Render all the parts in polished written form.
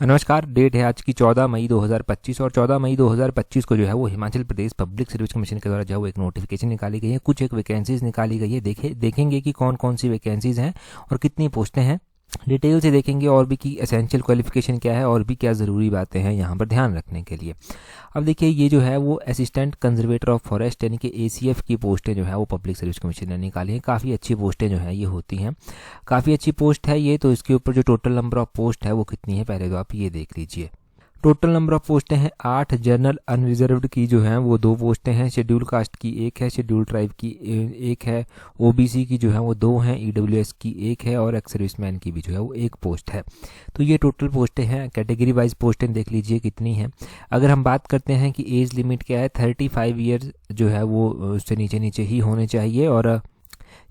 नमस्कार। डेट है आज की 14 मई 2025 और 14 मई 2025 को जो है वो Himachal Pradesh public service commission के द्वारा जो है वो एक नोटिफिकेशन निकाली गई है। कुछ एक वैकेंसीज निकाली गई है। देखेंगे कि कौन कौन सी वैकेंसीज हैं और कितनी पोस्टें हैं। डिटेल से देखेंगे और भी कि एसेंशियल क्वालिफिकेशन क्या है और भी क्या ज़रूरी बातें हैं यहाँ पर ध्यान रखने के लिए। अब देखिए, ये जो है वो असिस्टेंट कंजर्वेटर ऑफ फॉरेस्ट यानी कि ACF की पोस्टें जो है वो पब्लिक सर्विस कमीशन ने निकाली हैं। काफ़ी अच्छी पोस्टें जो हैं ये होती हैं, काफ़ी अच्छी पोस्ट है ये। तो इसके ऊपर जो टोटल नंबर ऑफ पोस्ट है वो कितनी है, पहले तो आप ये देख लीजिए। टोटल नंबर ऑफ पोस्टें हैं 8। जनरल अनरिजर्व्ड की जो हैं वो 2 पोस्टें हैं। शेड्यूल कास्ट की 1 है, शेड्यूल ट्राइब की 1 है, OBC की जो है वो 2 हैं, EWS की 1 है और एक्स सर्विसमैन की भी जो है वो 1 पोस्ट है। तो ये टोटल पोस्टें हैं। कैटेगरी वाइज पोस्टें देख लीजिए कितनी हैं। अगर हम बात करते हैं कि एज लिमिट क्या है, 35 ईयर्स जो है वो उससे नीचे नीचे ही होने चाहिए। और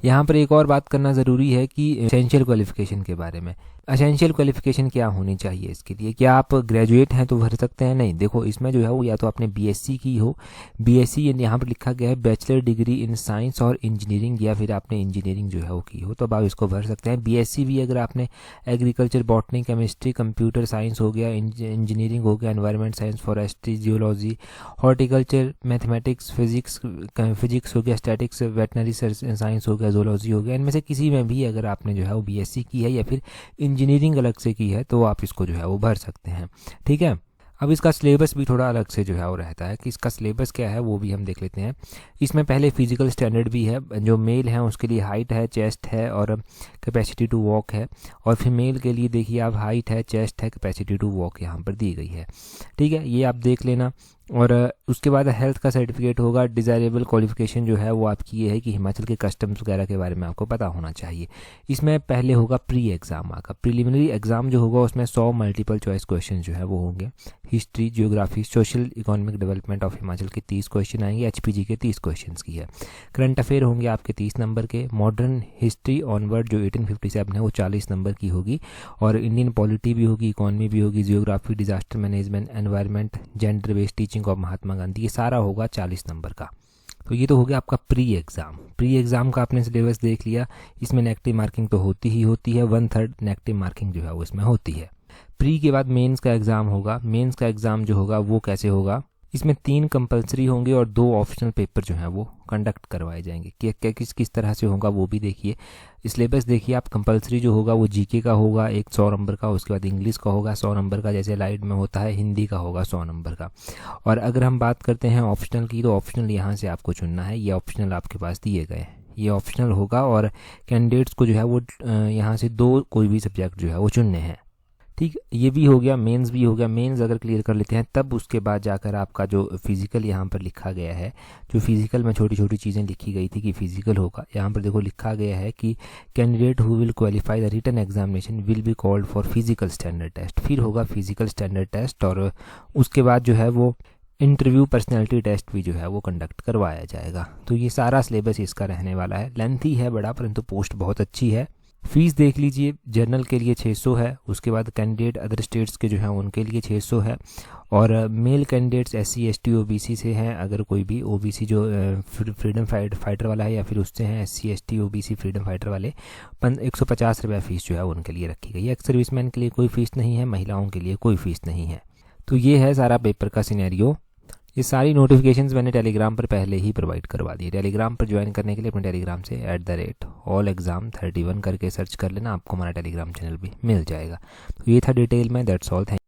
यहाँ पर एक और बात करना ज़रूरी है कि एसेंशियल क्वालिफिकेशन के बारे में। एसेंशियल क्वालिफिकेशन क्या होनी चाहिए इसके लिए? क्या आप ग्रेजुएट हैं तो भर सकते हैं? नहीं, देखो इसमें जो है वो या तो आपने BSc की हो, BSc यहाँ पर लिखा गया है बैचलर डिग्री इन साइंस और इंजीनियरिंग, या फिर आपने इंजीनियरिंग जो है वो की हो तो अब आप इसको भर सकते हैं। BSc भी अगर आपने agriculture, botany, chemistry, computer science हो गया, इंजीनियरिंग हो गया, environment science, forestry, geology, horticulture, mathematics, physics हो गया, स्टैटिक्स, वेटनरी साइंस हो गया, जोलॉजी हो गया, इनमें से किसी में भी अगर आपने जो है वो BSc की है या फिर इंजीनियरिंग अलग से की है तो आप इसको जो है वो भर सकते हैं। ठीक है। अब इसका सिलेबस भी थोड़ा अलग से जो है वो रहता है कि इसका सिलेबस क्या है वो भी हम देख लेते हैं। इसमें पहले फिजिकल स्टैंडर्ड भी है। जो मेल है उसके लिए हाइट है, चेस्ट है और कैपेसिटी टू वॉक है। और फीमेल के लिए देखिए आप, हाइट है, चेस्ट है, कैपेसिटी टू वॉक यहाँ पर दी गई है। ठीक है, ये आप देख लेना। और उसके बाद हेल्थ का सर्टिफिकेट होगा। डिज़ायरेबल क्वालिफिकेशन जो है वो आपकी ये है कि हिमाचल के कस्टम्स वगैरह के बारे में आपको पता होना चाहिए। इसमें पहले होगा प्री एग्ज़ाम आपका। प्रिलिमिनरी एग्ज़ाम जो होगा उसमें 100 मल्टीपल चॉइस क्वेश्चन जो है वो होंगे। History, geography, social economic development of Himachal के 30 क्वेश्चन आएंगे। HPG के 30 क्वेश्चन की है। करंट अफेयर होंगे आपके 30 नंबर के। मॉडर्न हिस्ट्री ऑनवर्ड जो 1857 है वो 40 नंबर की होगी। और इंडियन पॉलिटी भी होगी, इकोनॉमी भी होगी, geography, disaster management, environment, gender based teaching of Mahatma Gandhi, ये सारा होगा 40 नंबर का। तो ये तो हो गया आपका प्री एग्ज़ाम। प्री एग्ज़ाम का आपने सिलेबस देख लिया। इसमें नेगेटिव मार्किंग तो होती ही होती है, 1/3 नेगेटिव मार्किंग जो है वो इसमें होती है। प्री के बाद मेंस का एग्ज़ाम होगा। मेंस का एग्ज़ाम जो होगा वो कैसे होगा, इसमें 3 कंपलसरी होंगे और 2 ऑप्शनल पेपर जो हैं वो कंडक्ट करवाए जाएंगे। कि किस तरह से होगा वो भी देखिए। सिलेबस देखिए आप, कंपलसरी जो होगा वो GK का होगा 100 नंबर का। उसके बाद इंग्लिश का होगा 100 नंबर का, जैसे लाइट में होता है। हिंदी का होगा 100 नंबर का। और अगर हम बात करते हैं ऑप्शनल की, तो ऑप्शनल यहाँ से आपको चुनना है। ये ऑप्शनल आपके पास दिए गए हैं, ये ऑप्शनल होगा। और कैंडिडेट्स को जो है वो यहाँ से 2 कोई भी सब्जेक्ट जो है वो चुनने हैं। ठीक, ये भी हो गया। मेंस भी हो गया। मेंस अगर क्लियर कर लेते हैं तब उसके बाद जाकर आपका जो फिजिकल यहाँ पर लिखा गया है, जो फिजिकल में छोटी छोटी चीज़ें लिखी गई थी कि फिजिकल होगा, यहाँ पर देखो लिखा गया है कि candidate who will qualify the written examination will be called for physical standard test. फिर होगा फिजिकल स्टैंडर्ड टेस्ट और उसके बाद जो है वो इंटरव्यू, पर्सनैलिटी टेस्ट भी जो है वो कंडक्ट करवाया जाएगा। तो ये सारा सिलेबस इसका रहने वाला है। लेंथी है बड़ा, परंतु पोस्ट बहुत अच्छी है। फीस देख लीजिए, जर्नल के लिए 600 है। उसके बाद कैंडिडेट अदर स्टेट्स के जो हैं उनके लिए 600 है। और male candidates SC ST OBC से हैं, अगर कोई भी OBC जो फ्रीडम फाइटर वाला है या फिर उससे हैं SC ST OBC freedom fighter वाले, 150 रुपये फ़ीस जो है उनके लिए रखी गई है। एक्स सर्विसमैन के लिए कोई फ़ीस नहीं है, महिलाओं के लिए कोई फ़ीस नहीं है। तो ये है सारा पेपर का सिनेरियो। ये सारी नोटिफिकेशंस मैंने टेलीग्राम पर पहले ही प्रोवाइड करवा दी है। टेलीग्राम पर ज्वाइन करने के लिए अपने टेलीग्राम से @allexam31 करके सर्च कर लेना, आपको हमारा टेलीग्राम चैनल भी मिल जाएगा। तो ये था डिटेल में। That's all. थैंक